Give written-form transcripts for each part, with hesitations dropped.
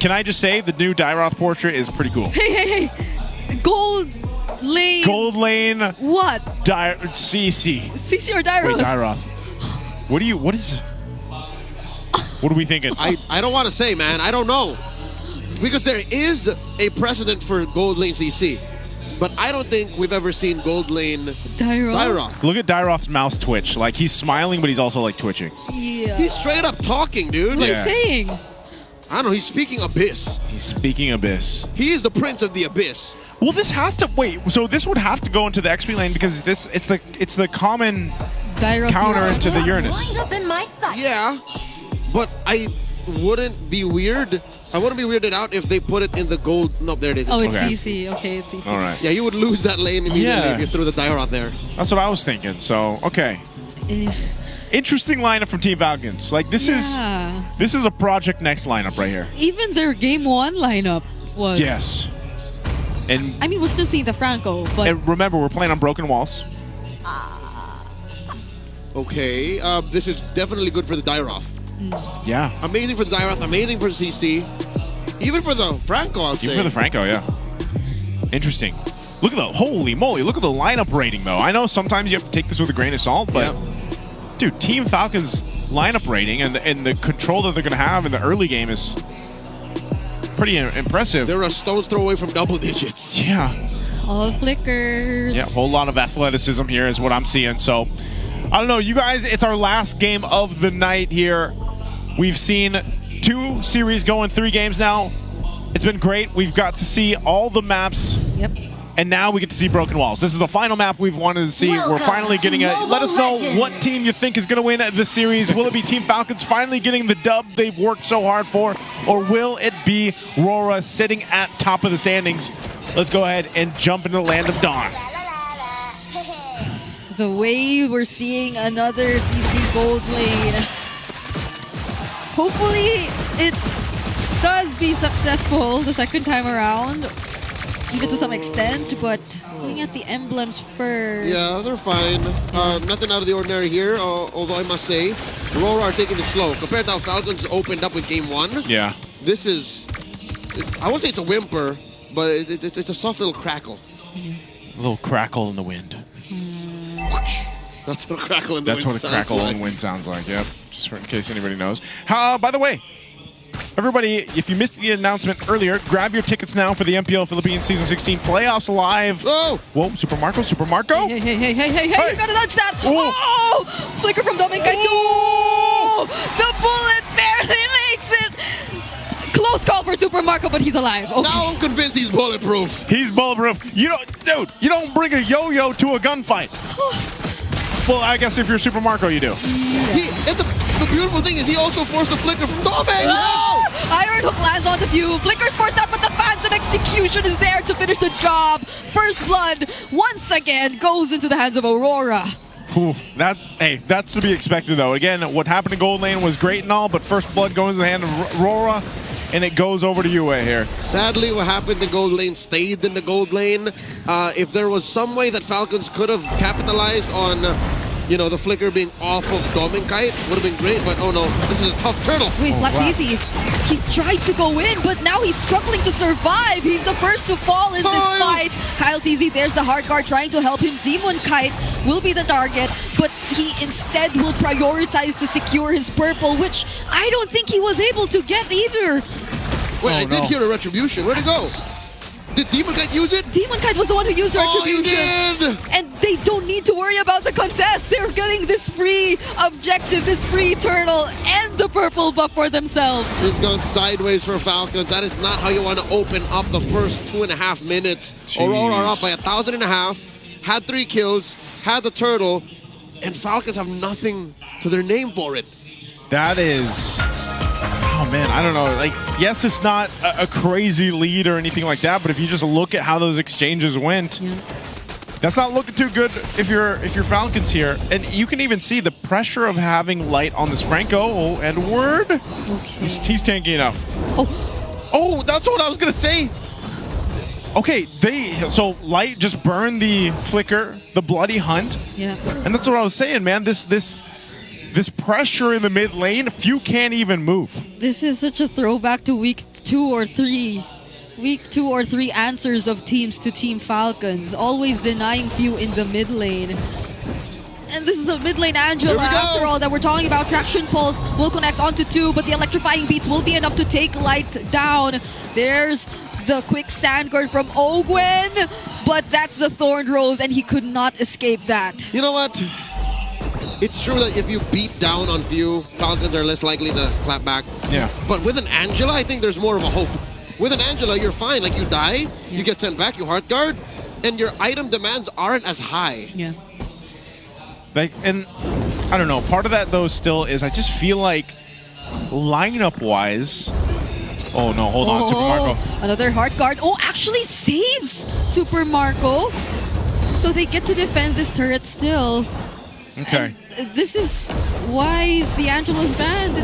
Can I just say the new Dyroth portrait is pretty cool. Hey. Gold lane. Gold lane. What? CC. CC or Dyroth? Wait, Dyroth. What are we thinking? I don't want to say, man. I don't know. Because there is a precedent for gold lane CC. But I don't think we've ever seen gold lane Dyroth. Look at Dyroth's mouse twitch. Like, he's smiling, but he's also, like, twitching. Yeah. He's straight up talking, dude. What's Like, he saying? I don't know. He's speaking Abyss. He's speaking Abyss. He is the prince of the Abyss. Well, this has to wait. So this would have to go into the XP lane because it's the common Dyroth counter into the Uranus. Lined up in my sight. Yeah, but I wouldn't be weird. I wouldn't be weirded out if they put it in the gold. No, there it is. Oh, it's Okay. CC. Okay, it's CC. All right. Yeah, you would lose that lane immediately Yeah. if you threw the Dyroth there. That's what I was thinking. So, okay. Interesting lineup from Team Falcons. Like, this is a Project Next lineup right here. Even their game 1 lineup was. Yes. And I mean, we're still seeing the Franco, but remember, we're playing on broken walls. Okay, this is definitely good for the Dyroth. Yeah. Amazing for the Dyroth, amazing for CC. Even for the Franco, I'll say. Even for the Franco, yeah. Interesting. Look at the, holy moly, look at the lineup rating, though. I know sometimes you have to take this with a grain of salt, but, dude, Team Falcons' lineup rating and the control that they're going to have in the early game is pretty impressive. They're a stone's throw away from double digits. Yeah. all flickers. Yeah, a whole lot of athleticism here is what I'm seeing. So, I don't know, you guys, it's our last game of the night here. We've seen 2 series go in 3 games now. It's been great. We've got to see all the maps. Yep. And now we get to see Broken Walls. This is the final map we've wanted to see. We're finally getting it. Let us know what team you think is going to win this series. Will it be Team Falcons finally getting the dub they've worked so hard for? Or will it be Rora sitting at top of the standings? Let's go ahead and jump into the Land of Dawn. The way we're seeing another CC gold lane. Hopefully it does be successful the second time around. Even to some extent, but looking at the emblems first. Yeah, they're fine. Nothing out of the ordinary here, although I must say, Rora are taking it slow. Compared to how Falcons opened up with Game 1, Yeah. this is, I won't say it's a whimper, but it's a soft little crackle. A little crackle in the wind. That's what a crackle in the wind That's what a crackle in the wind sounds like, yep. Just in case anybody knows. By the way, everybody, if you missed the announcement earlier, grab your tickets now for the MPL Philippines Season 16 Playoffs Live. Oh! Whoa, Super Marco, Super Marco. Hey, you gotta touch that! Ooh. Oh! Flicker from Dominkai. Oh! The bullet barely makes it! Close call for Super Marco, but he's alive. Okay. Now I'm convinced he's bulletproof. He's bulletproof. You don't bring a yo-yo to a gunfight. Well, I guess if you're Super Marco, you do. And the beautiful thing is he also forced a flicker from Dome. Oh! Iron Hook lands onto View. Flicker's forced out, but the Phantom Execution is there to finish the job. First blood, once again, goes into the hands of Aurora. Ooh, that's to be expected, though. Again, what happened in Gold Lane was great and all, but first blood goes in the hand of Rora, and it goes over to Yue here. Sadly, what happened in Gold Lane stayed in the Gold Lane. If there was some way that Falcons could have capitalized on, the flicker being off of Dominkite, would have been great, but oh no, this is a tough turtle. Wait, Flapsy, he tried to go in, but now he's struggling to survive. He's the first to fall in this fight. Kyle TZ, there's the hard guard trying to help him. Demon Kite will be the target, but he instead will prioritize to secure his purple, which I don't think he was able to get either. Wait, I did hear a retribution. Where'd it go? Did Demon Kite use it? Demon Kite was the one who used the retribution. He did! And they don't need to worry about the contest. They're getting this free objective, this free turtle, and the purple buff for themselves. It's gone sideways for Falcons. That is not how you want to open up the first 2.5 minutes. Jeez. Aurora are up by 1,500, had 3 kills, had the turtle, and Falcons have nothing to their name for it. That is... Oh, man, I don't know. Like, yes, it's not a crazy lead or anything like that, but if you just look at how those exchanges went, that's not looking too good if you're Falcons here. And you can even see the pressure of having light on this Franco. Oh, Edward. Okay. He's tanky enough. Oh, that's what I was going to say. Okay, so light just burned the flicker, the bloody hunt. Yeah. And that's what I was saying, man. This this pressure in the mid lane, few can't even move. This is such a throwback to week 2 or 3 answers of teams to Team Falcons, always denying few in the mid lane. And this is a mid lane Angela, after all, that we're talking about. Traction Pulse will connect onto 2, but the electrifying beats will be enough to take Light down. There's the quick sand guard from Ogwen, but that's the Thorned Rose, and he could not escape that. You know what? It's true that if you beat down on few, Falcons are less likely to clap back. Yeah. But with an Angela, I think there's more of a hope. With an Angela, you're fine. Like, you die, you get sent back, you heart guard, and your item demands aren't as high. Yeah. Like, and I don't know, part of that though still is I just feel like lineup-wise. Oh no, hold on, Super Marco. Another heart guard. Oh, actually saves Super Marco. So they get to defend this turret still. Okay. And this is why the Angela's banned.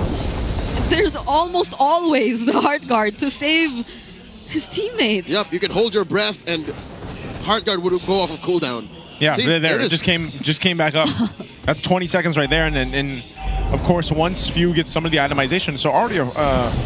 There's almost always the heart guard to save his teammates. Yep, you can hold your breath and heart guard would go off of cooldown. Yeah, See, there it just came back up. That's 20 seconds right there, and of course once few gets some of the itemization. So already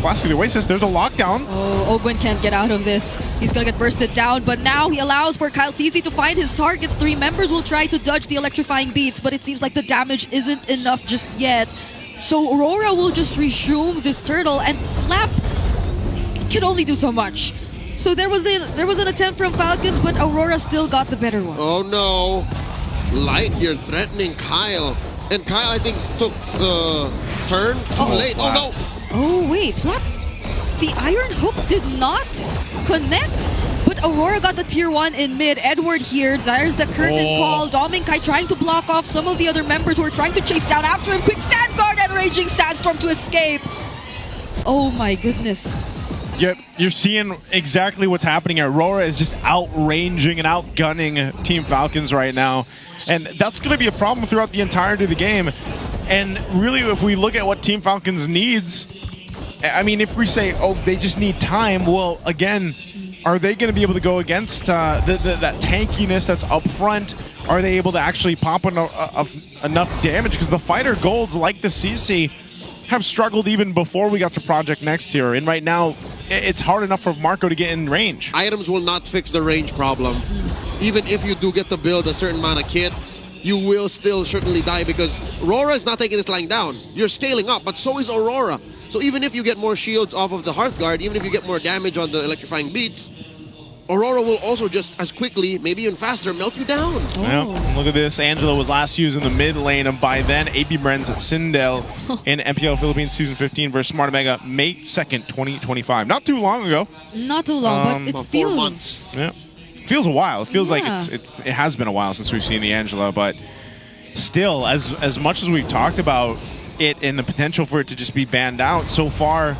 Flask of the Oasis, there's a lockdown. Oh, Ogwen can't get out of this. He's gonna get bursted down, but now he allows for Kyle TZ to find his targets. 3 members will try to dodge the electrifying beats, but it seems like the damage isn't enough just yet. So Rora will just resume this turtle, and Flap can only do so much. So there was an attempt from Falcons, but Aurora still got the better one. Oh no. Light, you're threatening Kyle. And Kyle, I think, took the turn too late. Flap. Oh no. Oh wait, Flap. The Iron Hook did not connect, but Aurora got the tier 1 in mid. Edward here, there's the curtain call. Dominkai trying to block off some of the other members who are trying to chase down after him. Quick sand guard and Raging Sandstorm to escape. Oh my goodness. Yep, you're seeing exactly what's happening here. Rora is just outranging and outgunning Team Falcons right now. And that's going to be a problem throughout the entirety of the game. And really, if we look at what Team Falcons needs, I mean, if we say, oh, they just need time, well, again, are they going to be able to go against that tankiness that's up front? Are they able to actually pop enough damage? Because the fighter golds, like the CC, have struggled even before we got to Project Next here. And right now, it's hard enough for Marco to get in range. Items will not fix the range problem. Even if you do get to build a certain amount of kit, you will still certainly die because Rora is not taking this line down. You're scaling up, but so is Aurora. So even if you get more shields off of the Hearth Guard, even if you get more damage on the electrifying beats, Aurora will also just as quickly, maybe even faster, melt you down. Well, look at this. Angela was last used in the mid lane, and by then, AB Bren's Sindel in MPL Philippines Season 15 versus Smart Omega, May 2nd, 2025. Not too long ago. Not too long, but it feels... 4 months. Yeah. It feels a while. It feels like it has been a while since we've seen the Angela, but still, as much as we've talked about it and the potential for it to just be banned out, so far,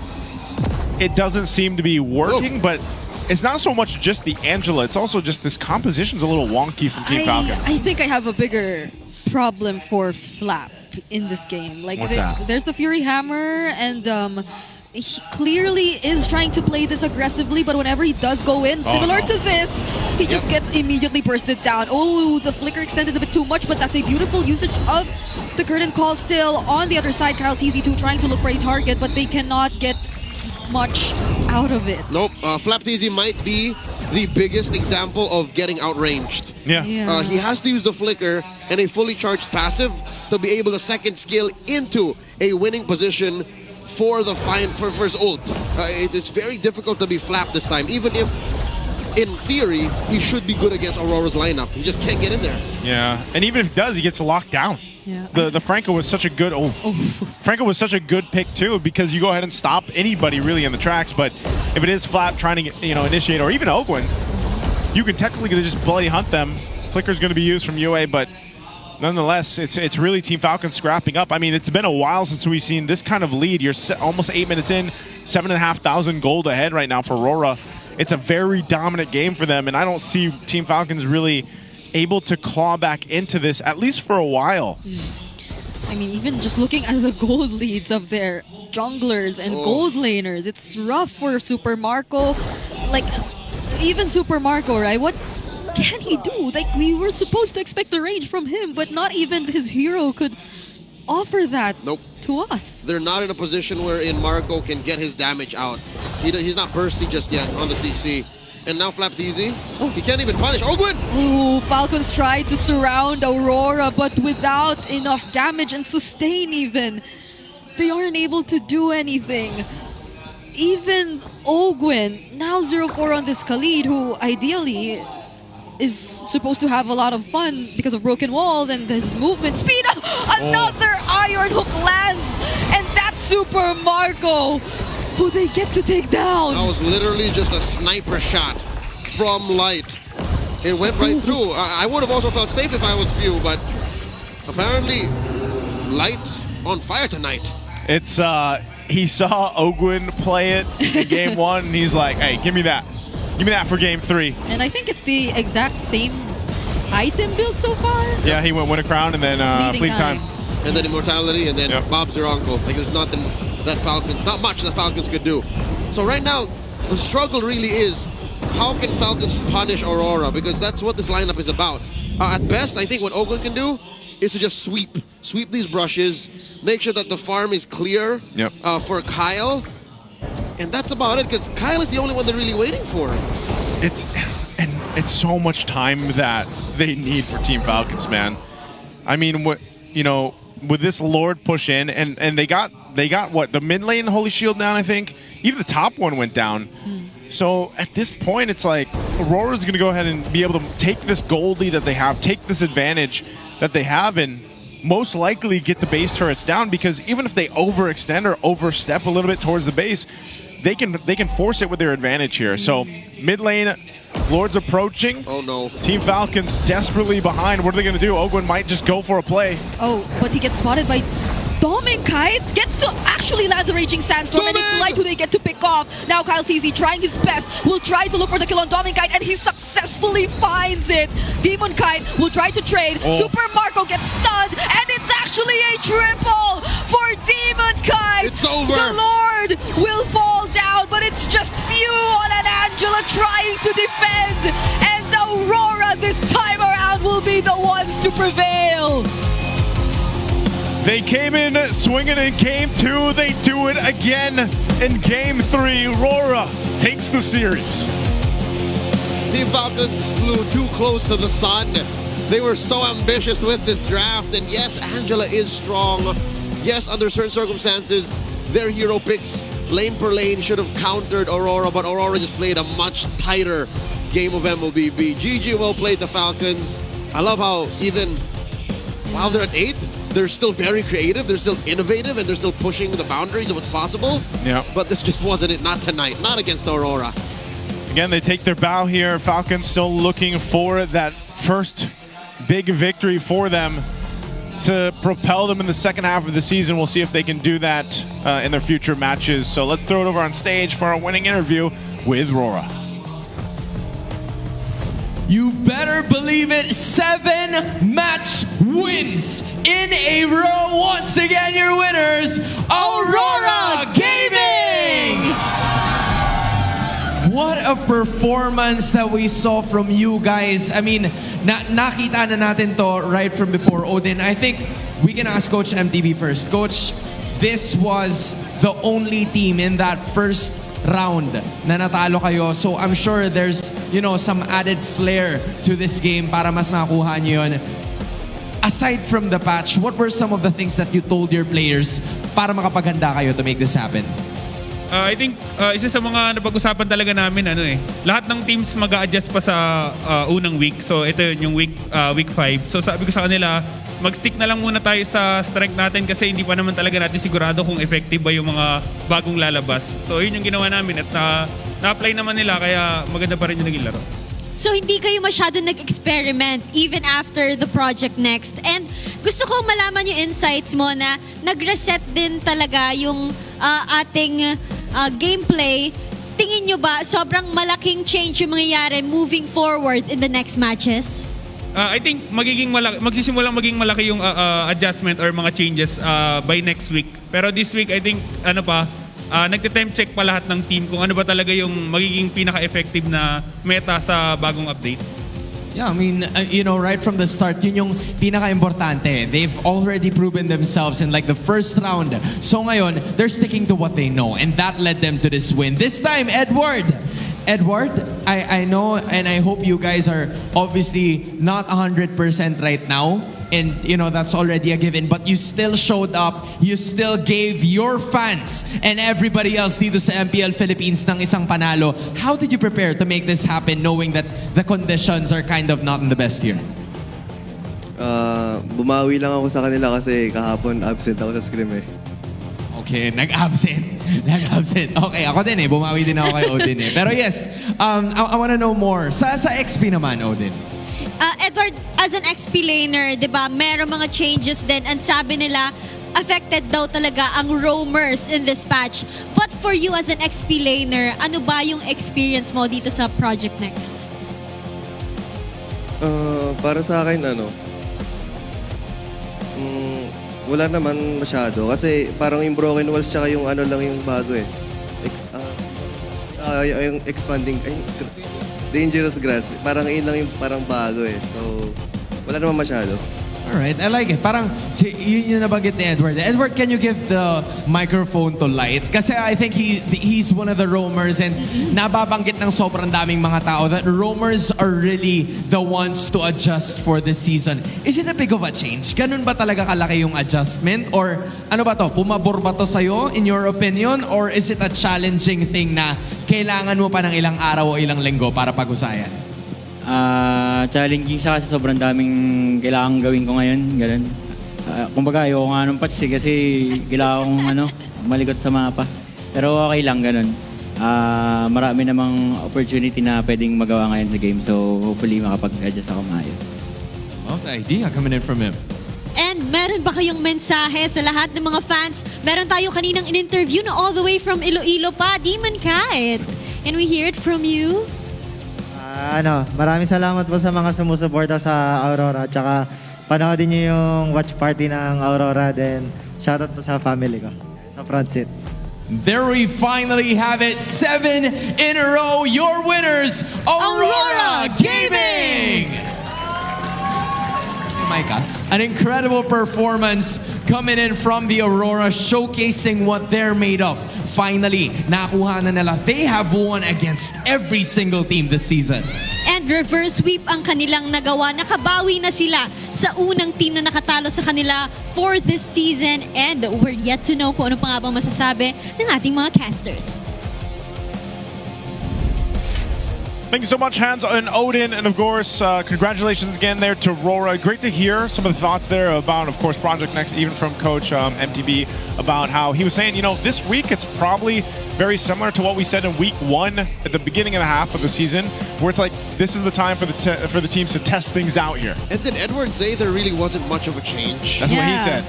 it doesn't seem to be working, but it's not so much just the Angela, it's also just this composition's a little wonky from Team Falcons. I think I have a bigger problem for Flap in this game. Like, what's that? There's the Fury Hammer, and he clearly is trying to play this aggressively, but whenever he does go in, similar to this, he just gets immediately bursted down. Oh, the flicker extended a bit too much, but that's a beautiful usage of the curtain call still. On the other side, Kyle TZ2 trying to look for a target, but they cannot get much out of it. Nope. Flap TZ might be the biggest example of getting outranged. Yeah. He has to use the flicker and a fully charged passive to be able to second skill into a winning position for the for his ult. It's very difficult to be Flap this time, even if in theory he should be good against Aurora's lineup. He just can't get in there. Yeah, and even if he does, he gets locked down. Yeah. The Franco was such a good Franco was such a good pick too, because you go ahead and stop anybody really in the tracks. But if it is Flap trying to initiate, or even Ogwen, you can technically just bloody hunt them. Flicker's going to be used from UA, but nonetheless, it's really Team Falcon scrapping up. I mean, it's been a while since we've seen this kind of lead. You're almost 8 minutes in, 7,500 gold ahead right now for Rora. It's a very dominant game for them, and I don't see Team Falcons really able to claw back into this, at least for a while. I mean, even just looking at the gold leads of their junglers and gold laners, it's rough for Super Marco. Like, even Super Marco, right? What can he do? Like, we were supposed to expect the range from him, but not even his hero could offer that Nope. to us. They're not in a position wherein Marco can get his damage out. He's not bursty just yet on the CC. And now Flapteezy, he can't even punish Ogwin! Ooh, Falcons tried to surround Aurora, but without enough damage and sustain even. They aren't able to do anything. Even Ogwin, now 0-4 on this Khalid, who ideally is supposed to have a lot of fun because of broken walls and his movement speed. Another iron hook lands, and that's Super Marco, who they get to take down. That was literally just a sniper shot from Light. It went right through. I would have also felt safe if I was View, but apparently Light's on fire tonight. It's he saw Ogwin play it in game 1, and he's like, hey, give me that. Give me that for game 3. And I think it's the exact same item build so far. Yeah, he went Win a Crown and then Fleet Time. And then Immortality, and then Bob's their uncle. Like, there's nothing that not much that Falcons could do. So right now, the struggle really is, how can Falcons punish Aurora? Because that's what this lineup is about. At best, I think what Ogwin can do is to just sweep these brushes, make sure that the farm is clear for Kyle. And that's about it, because Kyle is the only one they're really waiting for. It's so much time that they need for Team Falcons, man. I mean, with this Lord push in, and they got what, the mid lane Holy Shield down, I think. Even the top one went down. So at this point, it's like Aurora's going to go ahead and be able to take this gold lead that they have, take this advantage that they have, and most likely get the base turrets down, because even if they overextend or overstep a little bit towards the base, they can force it with their advantage here. So mid lane, Lord's approaching. Oh no. Team Falcons desperately behind. What are they going to do? Ogwin might just go for a play. Oh, but he gets spotted by Dom, and Kite gets to actually land the Raging Sandstorm, and it's Light who they get to pick off. Now Kyle TZ trying his best, will try to look for the kill on Dom and Kite, and he successfully finds it. Demon Kite will try to trade. Super Marco gets stunned, and it's actually a triple for Demon Kite. It's over. The Lord will fall down, but it's just Few on an Angela trying to defend, and Aurora this time around will be the ones to prevail. They came in swinging in game 2. They do it again in game 3. Rora takes the series. Team Falcons flew too close to the sun. They were so ambitious with this draft. And yes, Angela is strong. Yes, under certain circumstances, their hero picks lane per lane should have countered Aurora, but Aurora just played a much tighter game of MLBB. GG, well played, the Falcons. I love how even while they're at 8th, they're still very creative, they're still innovative, and they're still pushing the boundaries of what's possible. Yeah. But this just wasn't it, not tonight, not against Aurora. Again, they take their bow here. Falcons still looking for that first big victory for them to propel them in the second half of the season. We'll see if they can do that in their future matches. So let's throw it over on stage for our winning interview with Rora. You better believe it, 7 match wins in a row. Once again, your winners, Aurora Gaming! What a performance that we saw from you guys. I mean, nakita na natin to right from before, Odin. I think we can ask Coach MTV first. Coach, this was the only team in that first round na natalo kayo. So I'm sure there's, some added flair to this game para mas makuha nyo yun. Aside from the patch, what were some of the things that you told your players para makapaghanda kayo to make this happen? I think isa sa mga napag-usapan talaga namin, lahat ng teams mag-a-adjust pa sa unang week. So ito yun, yung week 5. So sabi ko sa kanila, mag-stick na lang muna tayo sa strength natin kasi hindi pa naman talaga natin sigurado kung effective ba yung mga bagong lalabas. So yun yung ginawa namin at na-apply naman nila, kaya maganda pa rin yung naging laro. So hindi kayo masyado nag-experiment even after the project next. And gusto kong malaman yung insights mo na nag-reset din talaga yung ating gameplay. Tingin nyo ba sobrang malaking change yung mangyayari moving forward in the next matches? I think magsisimulang maging malaki yung adjustment or mga changes by next week. Pero this week, I think, nagte-temp check pa lahat ng team kung ano ba talaga yung magiging pinaka-effective na meta sa bagong update. Yeah, I mean, right from the start, yun yung pinaka-importante. They've already proven themselves in like the first round. So ngayon, they're sticking to what they know, and that led them to this win. This time, Edward, I know and I hope you guys are obviously not 100% right now. And, that's already a given. But you still showed up. You still gave your fans and everybody else dito sa MPL Philippines ng isang panalo. How did you prepare to make this happen knowing that the conditions are kind of not in the best here? Bumawi lang ako sa kanila kasi kahapon absent ako sa scrim eh. Okay, nag-absent. Okay, ako din bumawi din ako kay Odin Pero yes, I wanna know more. Sa XP naman, Odin. Edward, as an XP laner, di ba, meron mga changes din. And sabi nila, affected daw talaga ang roamers in this patch. But for you as an XP laner, ano ba yung experience mo dito sa Project Next? Para sa akin, wala naman masyado. Kasi parang yung broken walls tsaka yung lang yung bago eh. Yung expanding, dangerous grass. Parang yun lang yung parang bago eh. So, wala naman masyado. Alright, I like it. Parang, yun yung nabanggit ni Edward. Edward, can you give the microphone to Light? Kasi I think he's one of the roamers and nababanggit ng sobrang daming mga tao that roamers are really the ones to adjust for this season. Is it a big of a change? Ganun ba talaga kalaki yung adjustment? Or ano ba to? Pumabor ba to sa'yo, in your opinion? Or is it a challenging thing na kailangan mo pa ng ilang araw o ilang linggo para pag-usayan? Challenging siya kasi sobrang daming kailangan gawin ko ngayon. Ganun. Kumbaga, ayoko nga ng patch kasi kailangan kong maligot sa mapa. Pero okay lang, ganun. Marami namang opportunity na pwedeng magawa ngayon sa game. So, hopefully, makapag-adjust ako maayos. Well, the idea coming in from him. And meron ba kayong mensahe sa lahat ng mga fans? Meron tayo kaninang in-interview na all the way from Iloilo pa, Demon Kite. Can we hear it from you? Maraming salamat po sa mga sumusuporta sa Aurora. Tsaka panoodin niyo yung watch party ng Aurora. Then shoutout po sa family ko sa front seat. There we finally have it. 7 in a row. Your winners, Aurora Gaming! Micah, an incredible performance coming in from the Aurora, showcasing what they're made of. Finally, nakuha na nila. They have won against every single team this season. And reverse sweep ang kanilang nagawa. Nakabawi na sila sa unang team na nakatalo sa kanila for this season. And we're yet to know kung ano pa nga bang masasabi ng ating mga casters. Thank you so much, Hans and Odin, and of course, congratulations again there to Rora. Great to hear some of the thoughts there about, of course, Project Next, even from Coach MTB, about how he was saying, this week it's probably very similar to what we said in week 1 at the beginning of the half of the season, where it's like, this is the time for the teams to test things out here. And then Edward say there really wasn't much of a change. That's what he said.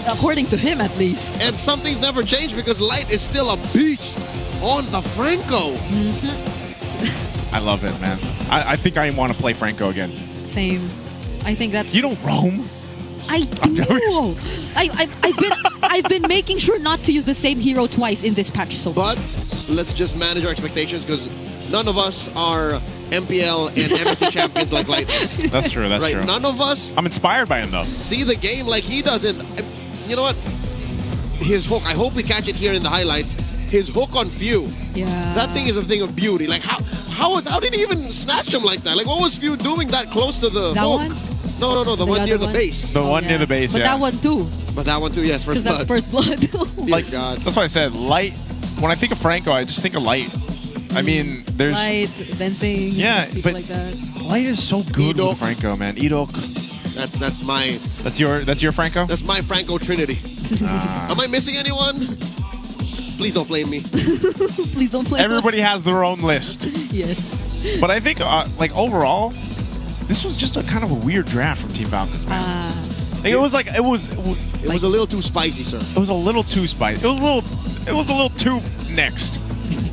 According to him, at least. And something's never changed because Light is still a beast on the Franco. I love it, man. I think I want to play Franco again. Same. I think that's... You don't roam? I do. I've been making sure not to use the same hero twice in this patch so far. But let's just manage our expectations because none of us are MPL and MSC champions like Light is. That's true, that's right? true. None of us... I'm inspired by him, though. See the game like he does it. You know what? His hook, I hope we catch it here in the highlights. His hook on Few. Yeah. That thing is a thing of beauty. Like, how did he even snatch him like that? Like, what was Few doing that close to the that hook? One? No, the one near the base. The one near the base, but yeah. But that one too. But that one too, yes, first blood. Because that's first blood. Like, God. That's why I said Light. When I think of Franco, I just think of Light. I mean, there's... Light, venting, yeah, people but like that. Light is so good Idok. with Franco, man. Idok. That's my... That's your Franco? That's my Franco Trinity. Am I missing anyone? Please don't blame me. Please don't blame Everybody us. has their own list. Yes. But I think, like, overall, this was just a kind of a weird draft from Team Falcons, man. Like, it was a little too spicy, sir. It was a little too spicy. It was a little too next.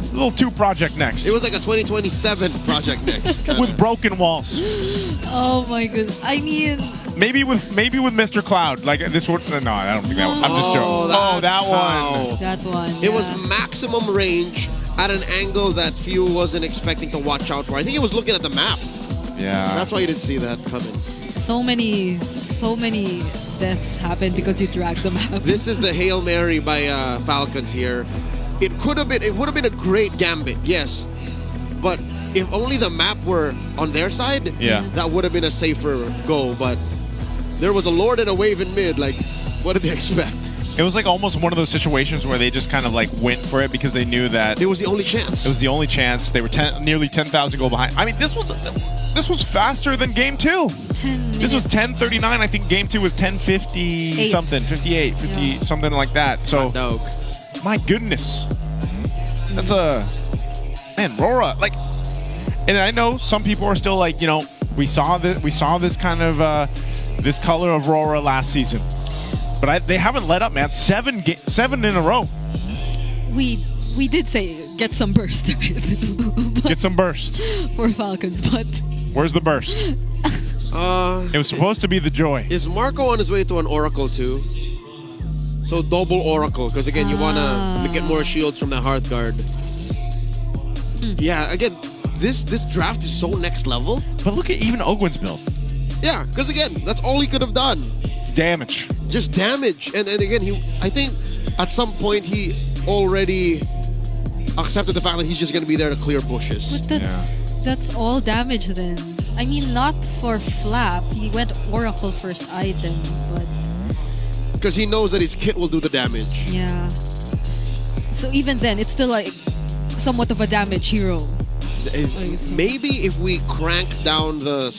A little too Project Next. It was like a 2027 Project Next. With broken walls. Oh my goodness. I mean... Maybe with Mr. Cloud. Like this one. No, I don't think that one. I'm just joking. That one. That one. It was maximum range at an angle that Few wasn't expecting to watch out for. I think he was looking at the map. Yeah. That's why you didn't see that coming. So many deaths happened because you dragged the map. This is the Hail Mary by Falcons here. It would have been a great gambit, yes. But if only the map were on their side, that would have been a safer go. But there was a Lord and a wave in mid. Like, what did they expect? It was like almost one of those situations where they just kind of like went for it because they knew that it was the only chance. It was the only chance. They were nearly 10,000 goal behind. I mean, this was faster than game 2. 10 minutes. This was 10:39. I think game 2 was 10:50 something, 58, 50 something like that. So, my goodness, that's man, Rora. Like, and I know some people are still like, you know, we saw this kind of this color of Rora last season. But they haven't let up, man. 7 in a row. We did say get some burst. Get some burst for Falcons, but where's the burst? It was supposed to be the joy. Is Marco on his way to an Oracle too? So double Oracle, because again, you want to get more shields from the Hearthguard. Yeah, again, this draft is so next level. But look at even Ogwin's build. Yeah, because again, that's all he could have done. Damage. Just damage. And again, I think at some point he already accepted the fact that he's just going to be there to clear bushes. But that's all damage then. I mean, not for Flap. He went Oracle first item, but... Because he knows that his kit will do the damage. Yeah. So even then, it's still like somewhat of a damage hero. Maybe if we crank down the